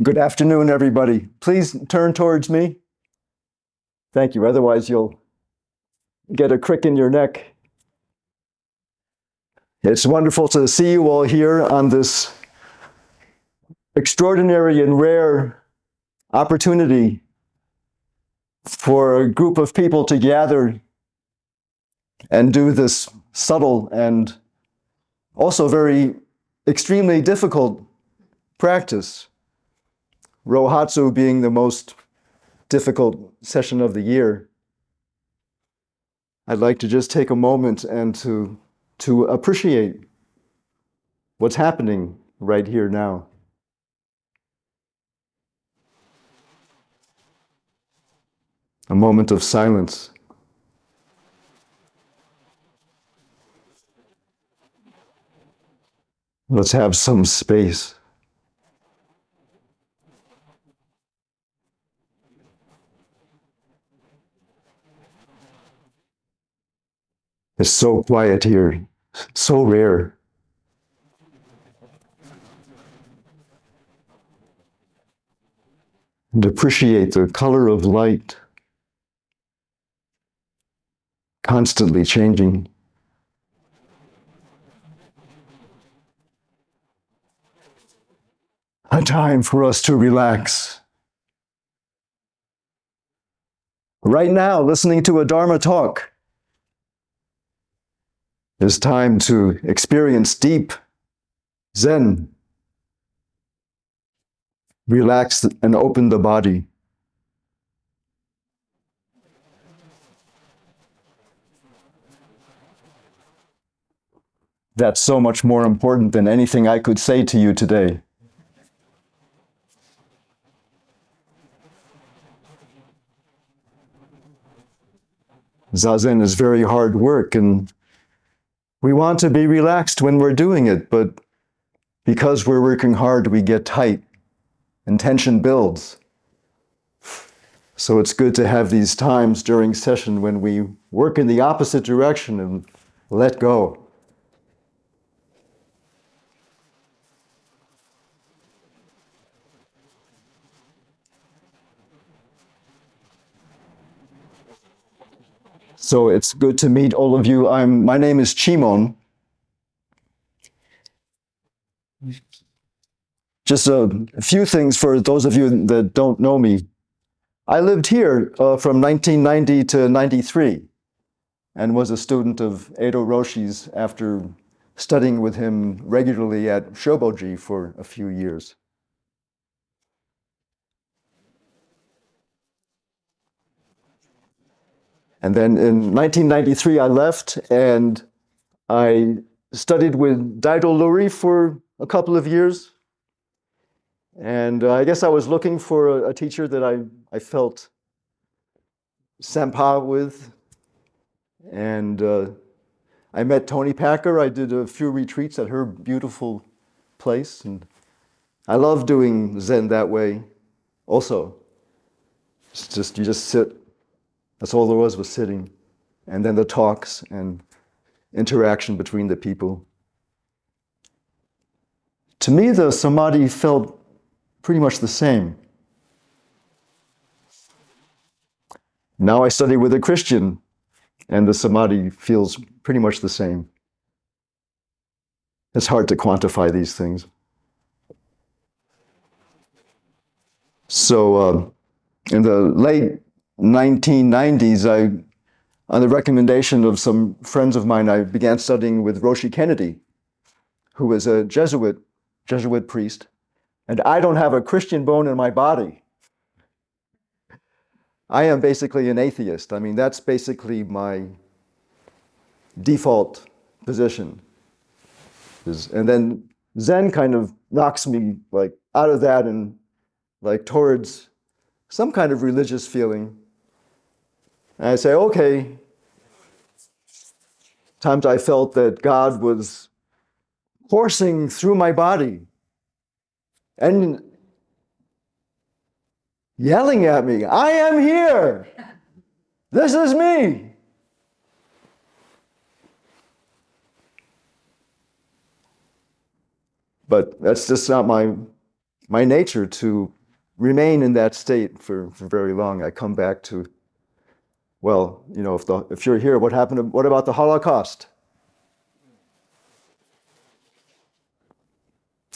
Good afternoon, everybody. Please turn towards me. Thank you. Otherwise, you'll get a crick in your neck. It's wonderful to see you all here on this extraordinary and rare opportunity for a group of people to gather and do this subtle and also very extremely difficult practice. Rohatsu being the most difficult session of the year. I'd like to just take a moment and to appreciate what's happening right here now. A moment of silence. Let's have some space. It's so quiet here, so rare. And appreciate the color of light, constantly changing. A time for us to relax. Right now, listening to a Dharma talk is time to experience deep Zen. Relax and open the body. That's so much more important than anything I could say to you today. Zazen is very hard work, and we want to be relaxed when we're doing it, but because we're working hard, we get tight and tension builds. So it's good to have these times during session when we work in the opposite direction and let go. So it's good to meet all of you. My name is Chimon. Just a few things for those of you that don't know me. I lived here from 1990 to 93 and was a student of Edo Roshi's after studying with him regularly at Shoboji for a few years. And then in 1993, I left and I studied with Daido Luri for a couple of years. And I guess I was looking for a teacher that I felt senpai with. And I met Toni Packer. I did a few retreats at her beautiful place. And I love doing Zen that way also. It's just, you just sit. That's all there was sitting. And then the talks and interaction between the people. To me, the samadhi felt pretty much the same. Now I study with a Christian, and the samadhi feels pretty much the same. It's hard to quantify these things. So in the late 1990s, on the recommendation of some friends of mine, I began studying with Roshi Kennedy, who was a Jesuit priest. And I don't have a Christian bone in my body. I am basically an atheist. I mean, that's basically my default position. And then Zen kind of knocks me like out of that and like towards some kind of religious feeling. And I say, okay, times I felt that God was coursing through my body and yelling at me, I am here. This is me. But that's just not my my nature to remain in that state for very long. I come back to, well, if you're here, what about the Holocaust?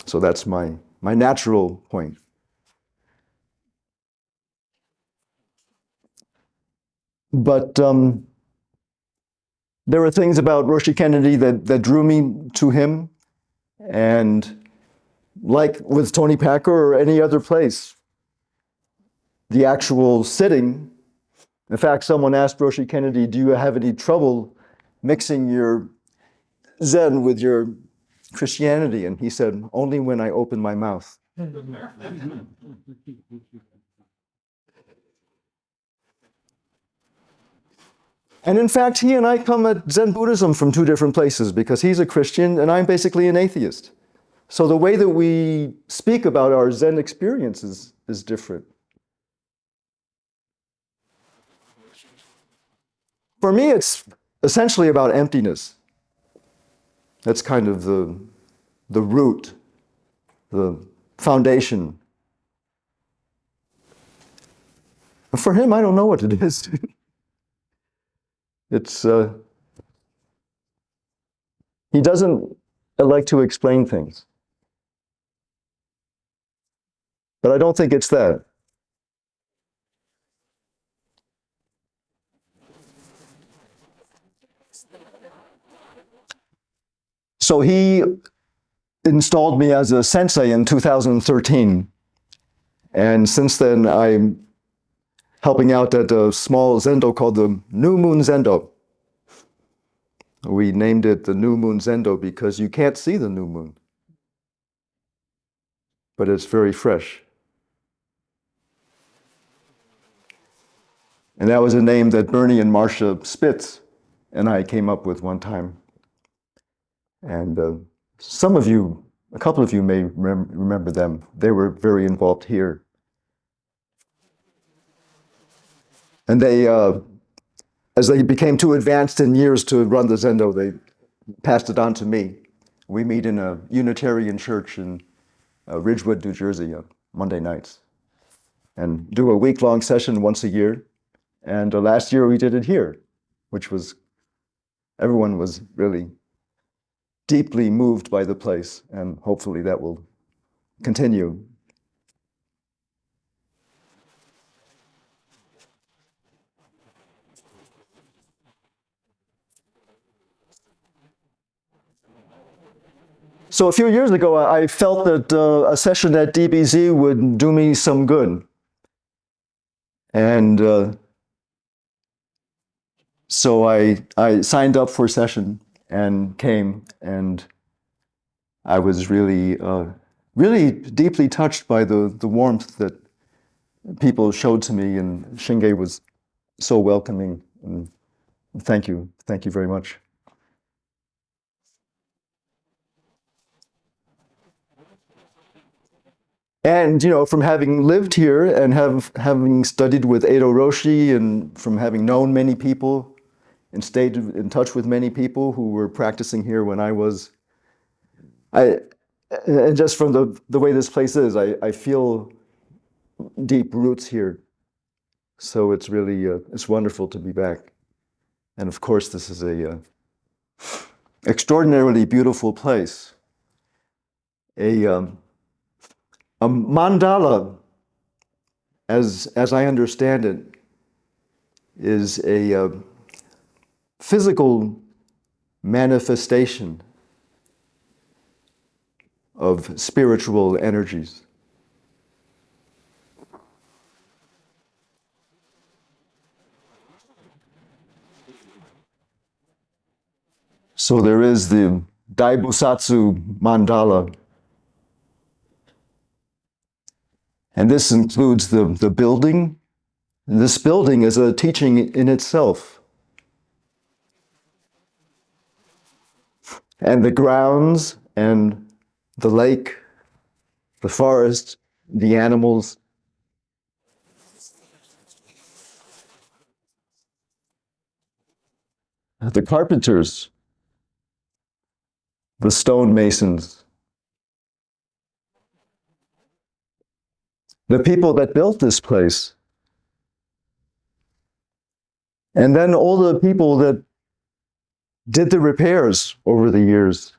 So that's my natural point. But there were things about Roshi Kennedy that drew me to him. And like with Tony Packer or any other place, the actual sitting, in fact, someone asked Roshi Kennedy, do you have any trouble mixing your Zen with your Christianity? And he said, only when I open my mouth. And in fact, he and I come at Zen Buddhism from two different places because he's a Christian and I'm basically an atheist. So the way that we speak about our Zen experiences is different. For me, it's essentially about emptiness. That's kind of the root, the foundation. For him, I don't know what it is. It's he doesn't like to explain things. But I don't think it's that. So he installed me as a sensei in 2013. And since then, I'm helping out at a small Zendo called the New Moon Zendo. We named it the New Moon Zendo because you can't see the new moon, but it's very fresh. And that was a name that Bernie and Marcia Spitz and I came up with one time. And a couple of you may remember them. They were very involved here. And they, as they became too advanced in years to run the Zendo, they passed it on to me. We meet in a Unitarian church in Ridgewood, New Jersey, on Monday nights, and do a week-long session once a year. And last year we did it here, which was, everyone was really deeply moved by the place, and hopefully that will continue. So a few years ago, I felt that a session at DBZ would do me some good. And so I signed up for a session and came, and I was really, really deeply touched by the warmth that people showed to me, and Shinge was so welcoming. And thank you very much. And from having lived here and having studied with Edo Roshi, and from having known many people and stayed in touch with many people who were practicing here when I was, and just from the way this place is, I feel deep roots here. So it's really, it's wonderful to be back. And of course, this is a extraordinarily beautiful place. A mandala, as I understand it, is a physical manifestation of spiritual energies. So there is the Daibusatsu mandala. And this includes the building. And this building is a teaching in itself. And the grounds and the lake, the forest, the animals. The carpenters, the stonemasons, the people that built this place, and then all the people that did the repairs over the years.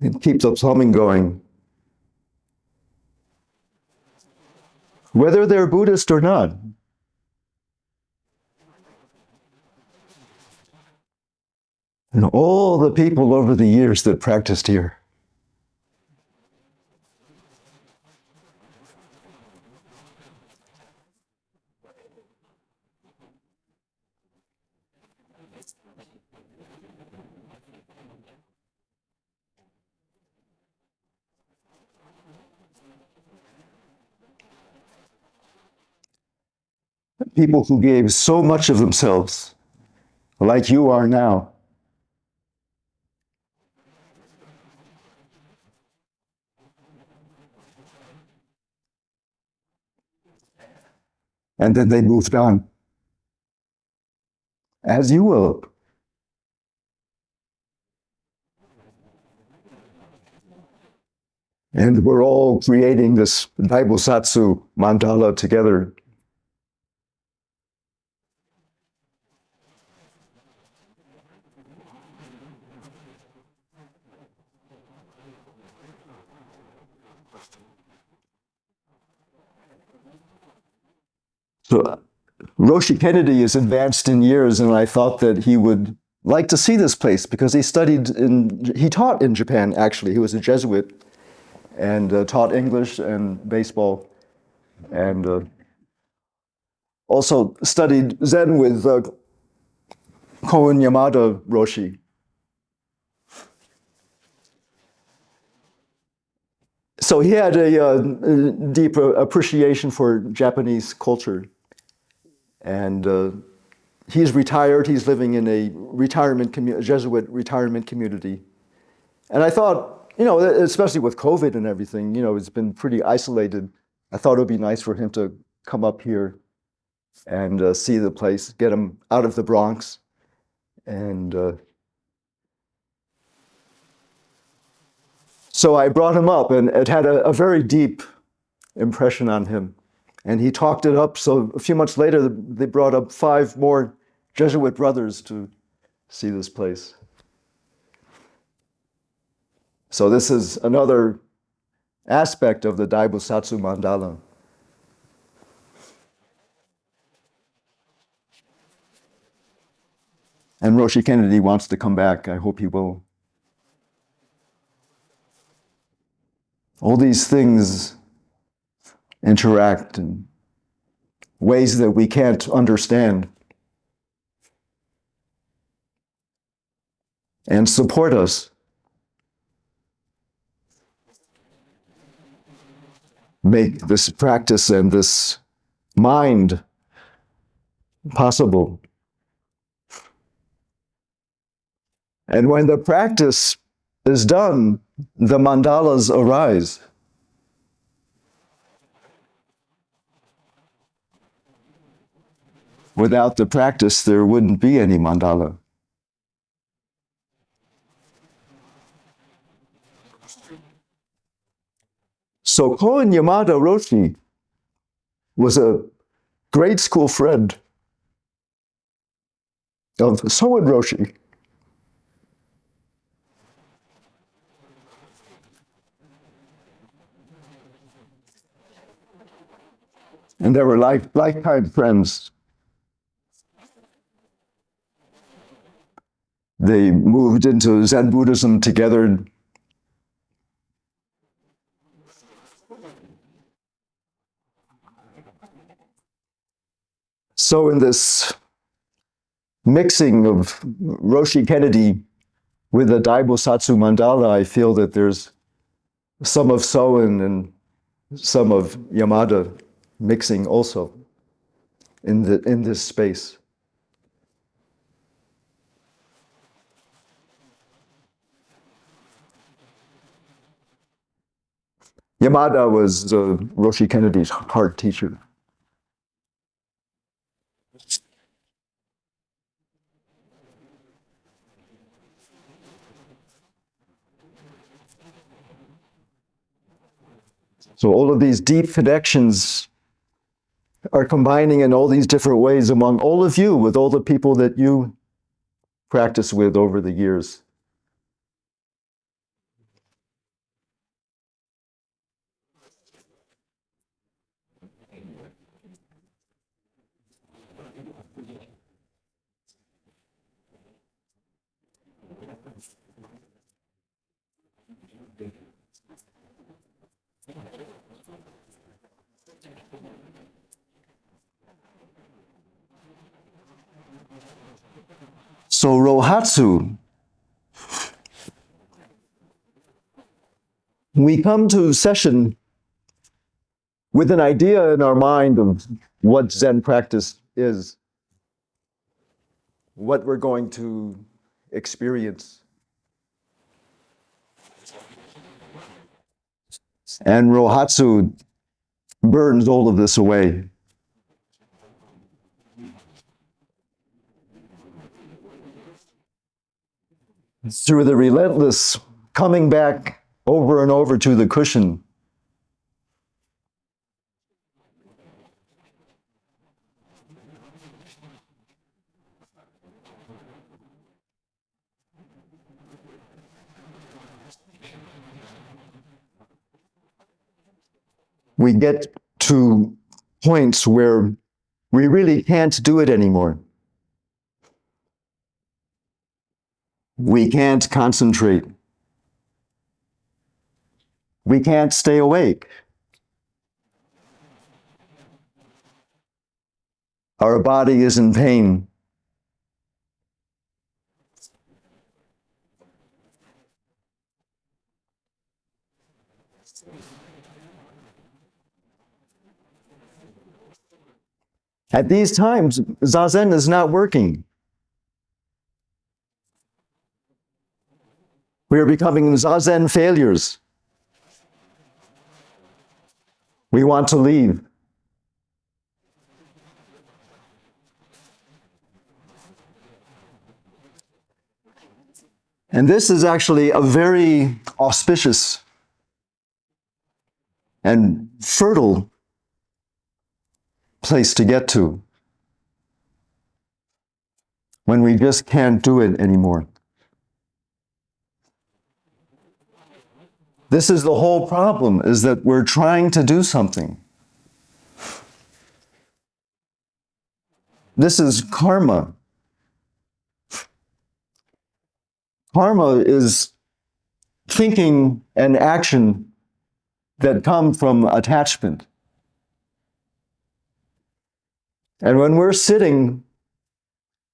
It keeps the plumbing going. Whether they're Buddhist or not. And all the people over the years that practiced here. People who gave so much of themselves, like you are now. And then they moved on, as you will. And we're all creating this Bosatsu mandala together. So Roshi Kennedy is advanced in years, and I thought that he would like to see this place because he taught in Japan, actually. He was a Jesuit and taught English and baseball, and also studied Zen with Koun Yamada Roshi. So he had a deep appreciation for Japanese culture, and he's retired. He's living in a Jesuit retirement community. And I thought, especially with COVID and everything, it's been pretty isolated. I thought it would be nice for him to come up here and see the place, get him out of the Bronx. And so I brought him up, and it had a very deep impression on him. And he talked it up. So a few months later, they brought up 5 more Jesuit brothers to see this place. So this is another aspect of the Daibosatsu mandala. And Roshi Kennedy wants to come back. I hope he will. All these things interact in ways that we can't understand and support us. Make this practice and this mind possible. And when the practice is done, the mandalas arise. Without the practice, there wouldn't be any mandala. So Koun Yamada Roshi was a grade school friend of Soen Roshi. And they were lifetime friends. They moved into Zen Buddhism together. So in this mixing of Roshi Kennedy with the Daibosatsu mandala, I feel that there's some of Soen and some of Yamada mixing also in this space. Yamada was Roshi Kennedy's hard teacher. So all of these deep connections are combining in all these different ways among all of you, with all the people that you practice with over the years. So Rohatsu, we come to Sesshin with an idea in our mind of what Zen practice is, what we're going to experience. And Rohatsu burns all of this away. Through the relentless coming back over and over to the cushion. We get to points where we really can't do it anymore. We can't concentrate. We can't stay awake. Our body is in pain. At these times, Zazen is not working. We are becoming Zazen failures. We want to leave. And this is actually a very auspicious and fertile place to get to when we just can't do it anymore. This is the whole problem, is that we're trying to do something. This is karma. Karma is thinking and action that come from attachment. And when we're sitting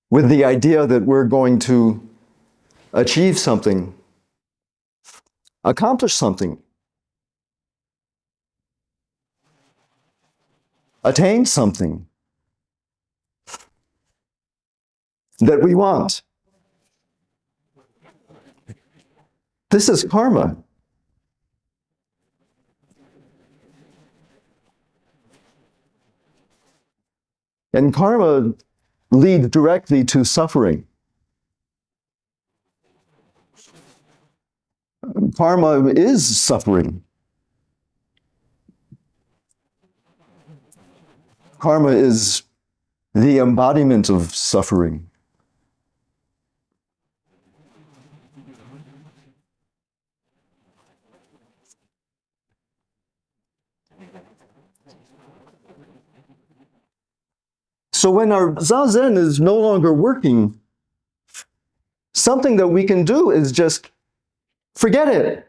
with the idea that we're going to achieve something, accomplish something, attain something that we want, this is karma. And karma leads directly to suffering. Karma is suffering. Karma is the embodiment of suffering. So when our zazen is no longer working, something that we can do is just forget it.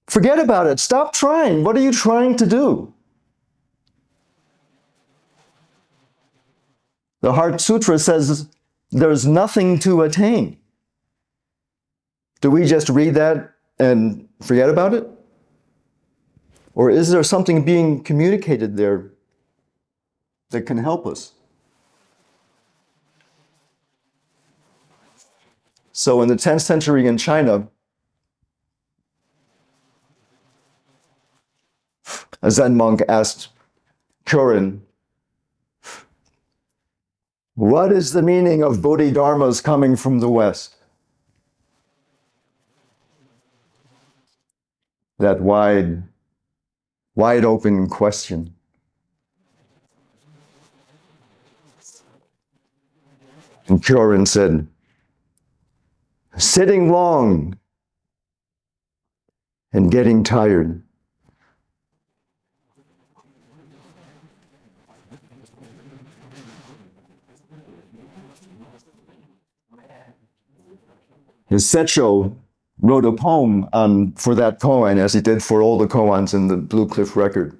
Forget about it. Stop trying. What are you trying to do? The Heart Sutra says there's nothing to attain. Do we just read that and forget about it? Or is there something being communicated there that can help us? So in the 10th century in China, a Zen monk asked Kyorin, what is the meaning of Bodhidharmas coming from the West? That wide wide open question. And Kyorin said, sitting long and getting tired. His Secho wrote a poem for that koan, as he did for all the koans in the Blue Cliff record.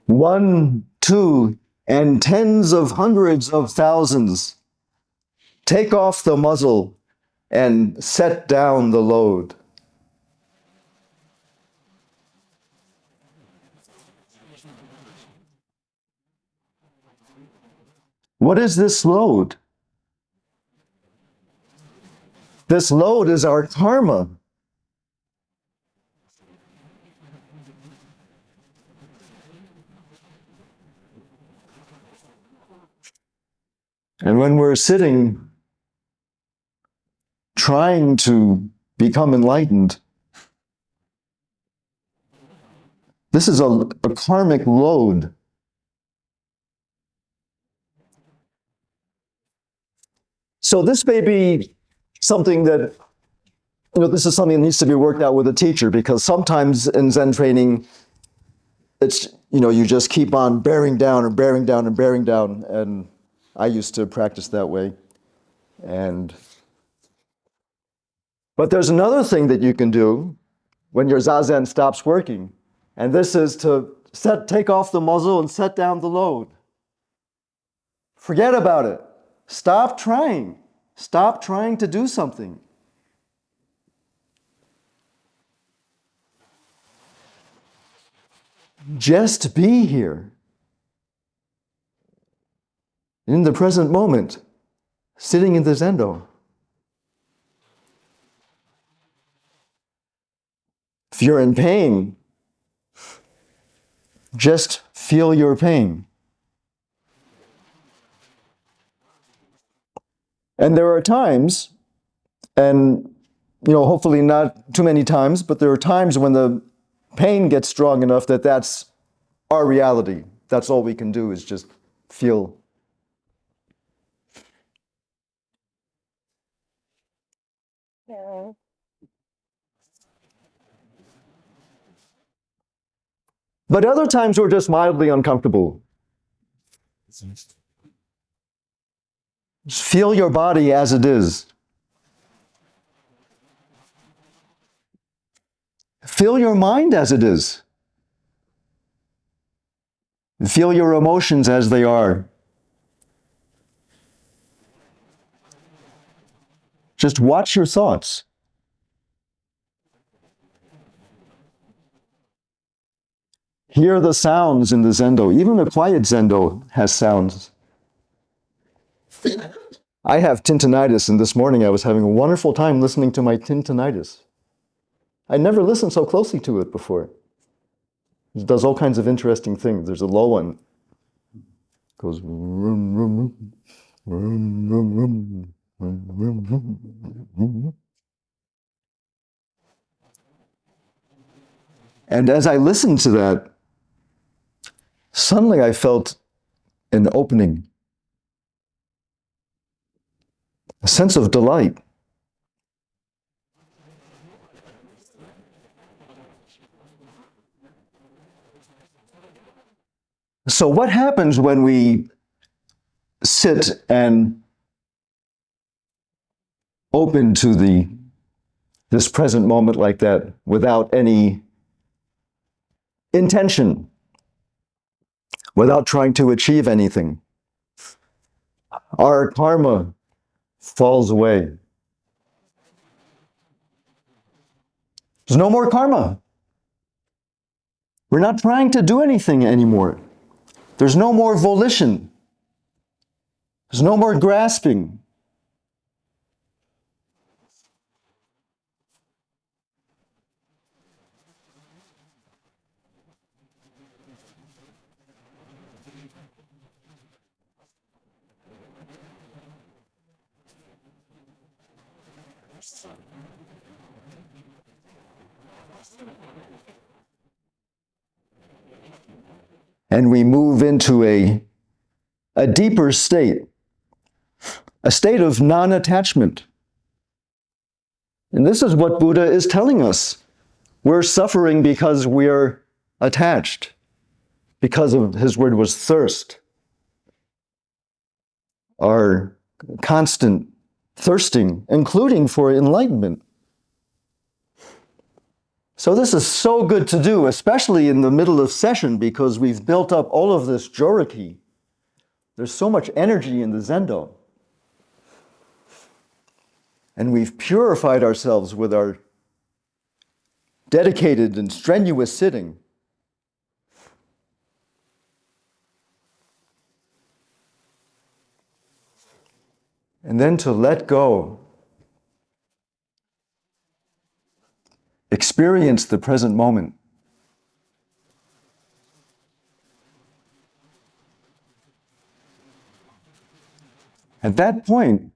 One, two, and tens of hundreds of thousands. Take off the muzzle and set down the load. What is this load? This load is our karma. And when we're sitting trying to become enlightened, this is a karmic load. So this may be something that, this is something that needs to be worked out with a teacher, because sometimes in Zen training, it's, you just keep on bearing down and bearing down and bearing down. And I used to practice that way. But there's another thing that you can do when your zazen stops working. And this is to take off the muzzle and set down the load. Forget about it. Stop trying. Stop trying to do something. Just be here. In the present moment, sitting in the Zendo. If you're in pain, just feel your pain. And there are times, and hopefully not too many times, but there are times when the pain gets strong enough that that's our reality. That's all we can do, is just feel. Yeah. But other times we're just mildly uncomfortable. Just feel your body as it is. Feel your mind as it is. Feel your emotions as they are. Just watch your thoughts. Hear the sounds in the Zendo. Even the quiet Zendo has sounds. I have tinnitus, and this morning I was having a wonderful time listening to my tinnitus. I never listened so closely to it before. It does all kinds of interesting things. There's a low one. It goes vroom, vroom, vroom, vroom, vroom, vroom, vroom. And as I listened to that, suddenly I felt an opening, a sense of delight. So what happens when we sit and open to this present moment like that, without any intention, without trying to achieve anything? Our karma falls away. There's no more karma. We're not trying to do anything anymore. There's no more volition. There's no more grasping. And we move into a deeper state, a state of non-attachment. And this is what Buddha is telling us. We're suffering because we're attached, because of, his word was thirst, our constant thirsting, including for enlightenment. So this is so good to do, especially in the middle of session, because we've built up all of this joriki. There's so much energy in the Zendo. And we've purified ourselves with our dedicated and strenuous sitting. And then to let go, experience the present moment. At that point,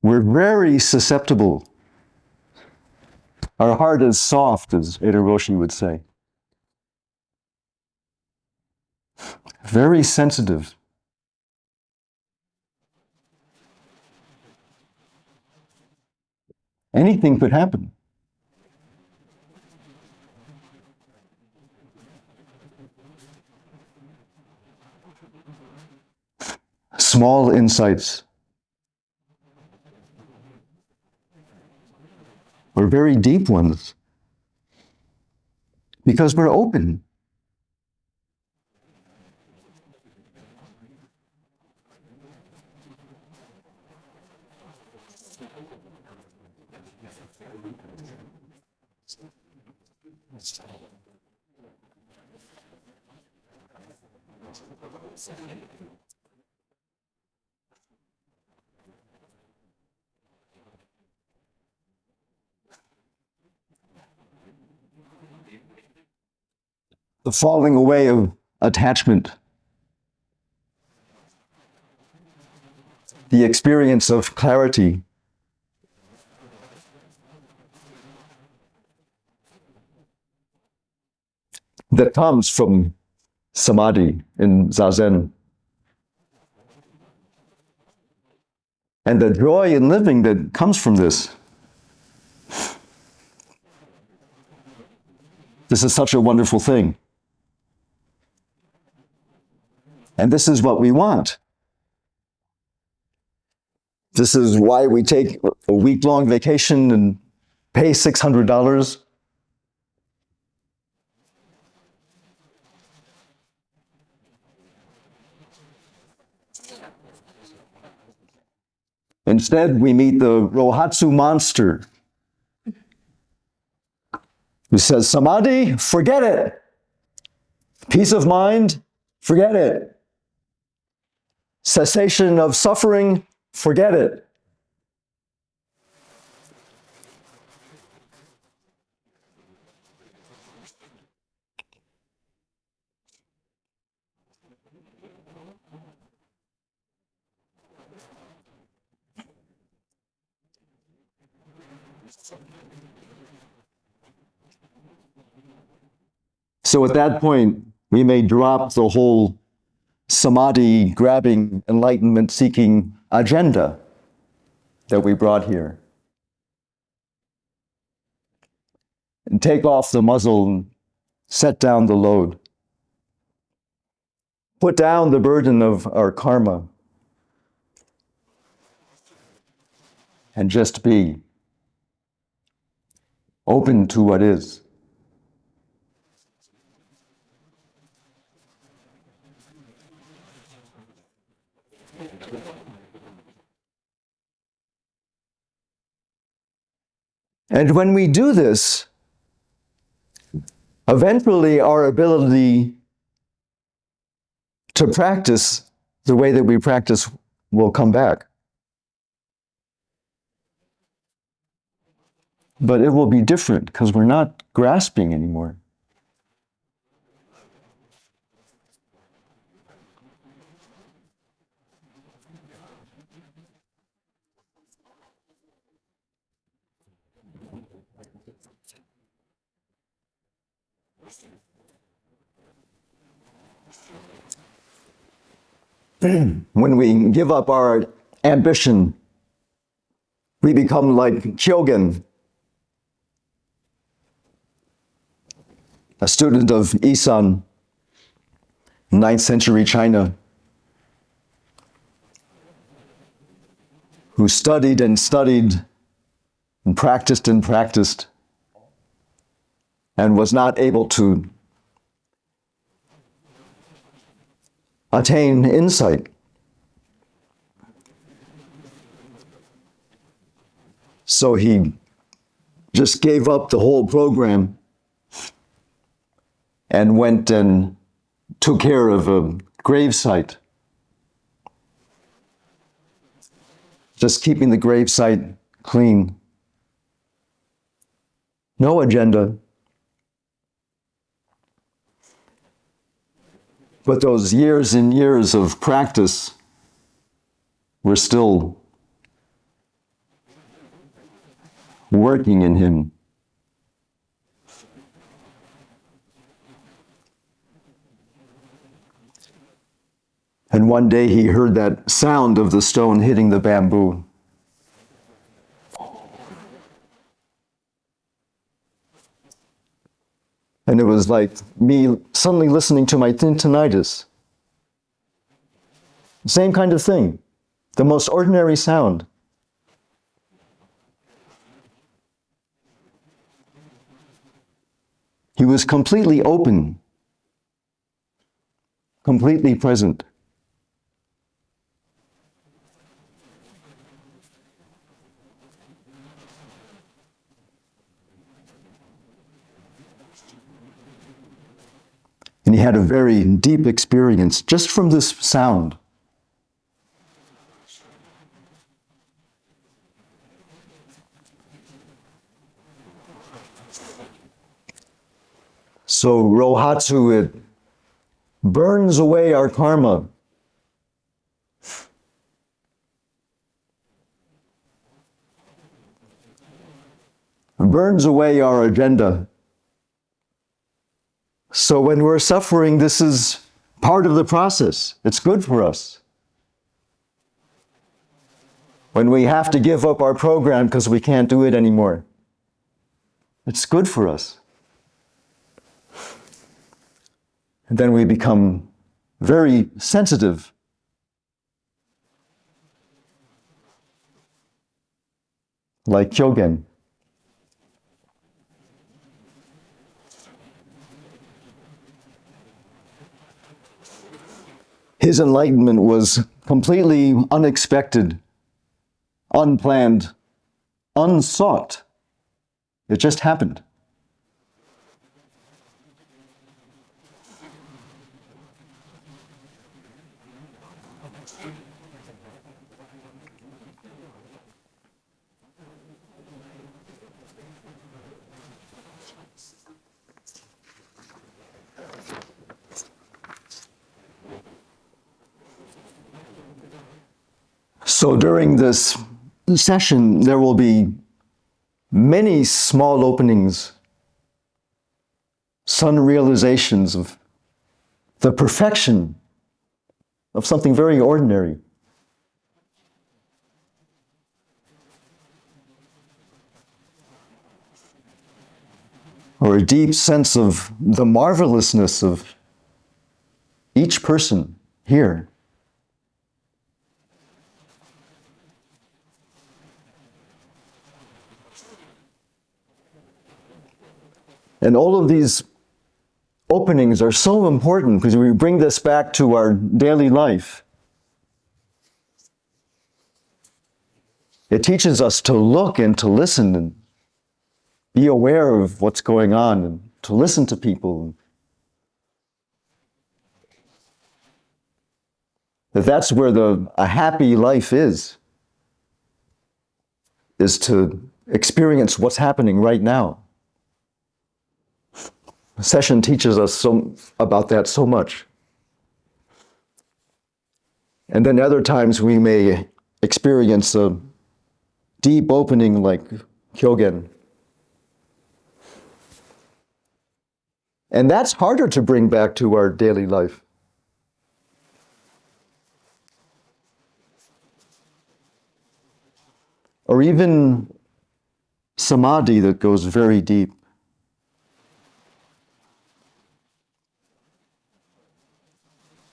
we're very susceptible. Our heart is soft, as Ada Roshi would say. Very sensitive. Anything could happen. Small insights, or very deep ones, because we're open. The falling away of attachment, the experience of clarity, that comes from samadhi in zazen. And the joy in living that comes from this. This is such a wonderful thing. And this is what we want. This is why we take a week-long vacation and pay $600. Instead, we meet the Rohatsu monster who says, samadhi, forget it. Peace of mind, forget it. Cessation of suffering, forget it. So at that point, we may drop the whole samadhi grabbing, enlightenment seeking agenda that we brought here. And take off the muzzle and set down the load. Put down the burden of our karma and just be open to what is. And when we do this, eventually our ability to practice the way that we practice will come back. But it will be different because we're not grasping anymore. When we give up our ambition, we become like Kyogen, a student of Isan, 9th century China, who studied and studied and practiced and was not able to attain insight. So he just gave up the whole program and went and took care of a gravesite. Just keeping the gravesite clean. No agenda. But those years and years of practice were still working in him. And one day he heard that sound of the stone hitting the bamboo. And it was like me suddenly listening to my tinnitus. Same kind of thing. The most ordinary sound. He was completely open, completely present. And he had a very deep experience just from this sound. So Rohatsu, it burns away our karma. Burns away our agenda. So when we're suffering, this is part of the process. It's good for us. When we have to give up our program because we can't do it anymore, it's good for us. And then we become very sensitive. Like Kyogen. His enlightenment was completely unexpected, unplanned, unsought. It just happened. So during this session, there will be many small openings, sun realizations of the perfection of something very ordinary. Or a deep sense of the marvelousness of each person here. And all of these openings are so important because we bring this back to our daily life. It teaches us to look and to listen and be aware of what's going on and to listen to people. That's where a happy life is to experience what's happening right now. Sesshin teaches us about that so much. And then other times we may experience a deep opening like Kyogen. And that's harder to bring back to our daily life. Or even samadhi that goes very deep.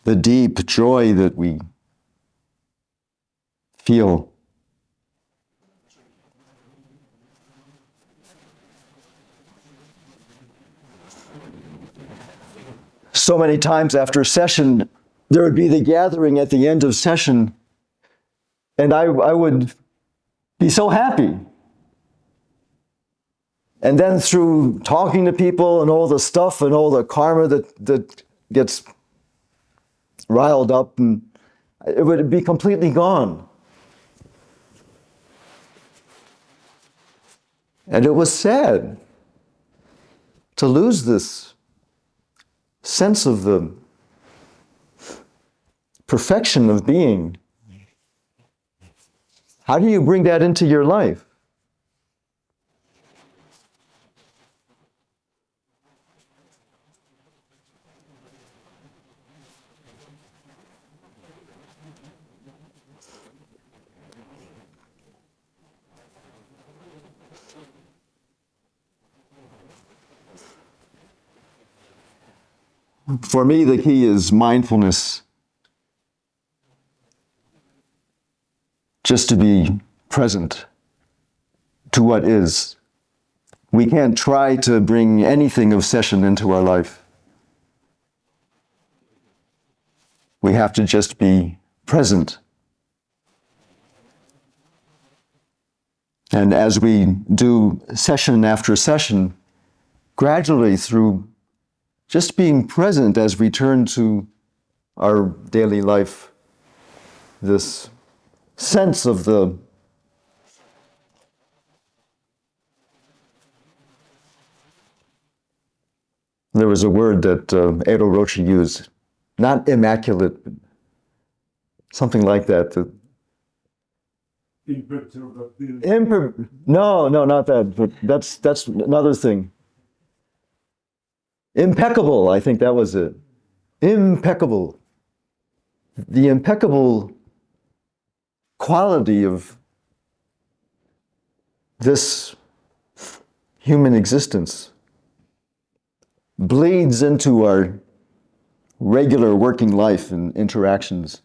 The deep joy that we feel. So many times after session, there would be the gathering at the end of session, and I would be so happy. And then through talking to people and all the stuff and all the karma that gets riled up, and it would be completely gone. And it was sad to lose this sense of the perfection of being. How do you bring that into your life? For me, the key is mindfulness. Just to be present to what is. We can't try to bring anything of session into our life. We have to just be present. And as we do session after session, gradually through just being present as we turn to our daily life, this sense of there was a word that Edo Roshi used, not immaculate, but something like that. No, not that, but that's another thing. Impeccable, I think that was it. Impeccable. The impeccable quality of this human existence bleeds into our regular working life and interactions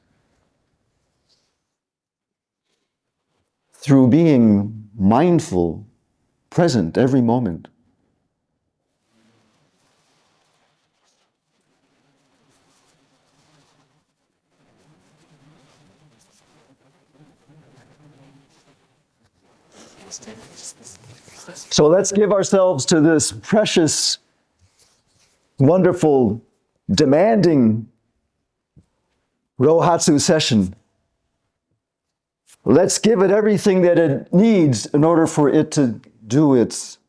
through being mindful, present every moment. So let's give ourselves to this precious, wonderful, demanding Rohatsu session. Let's give it everything that it needs in order for it to do its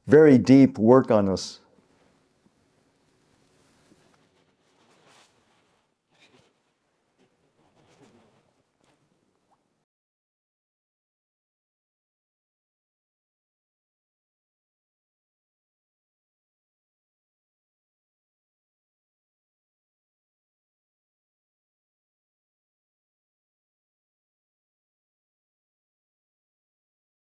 very deep work on us.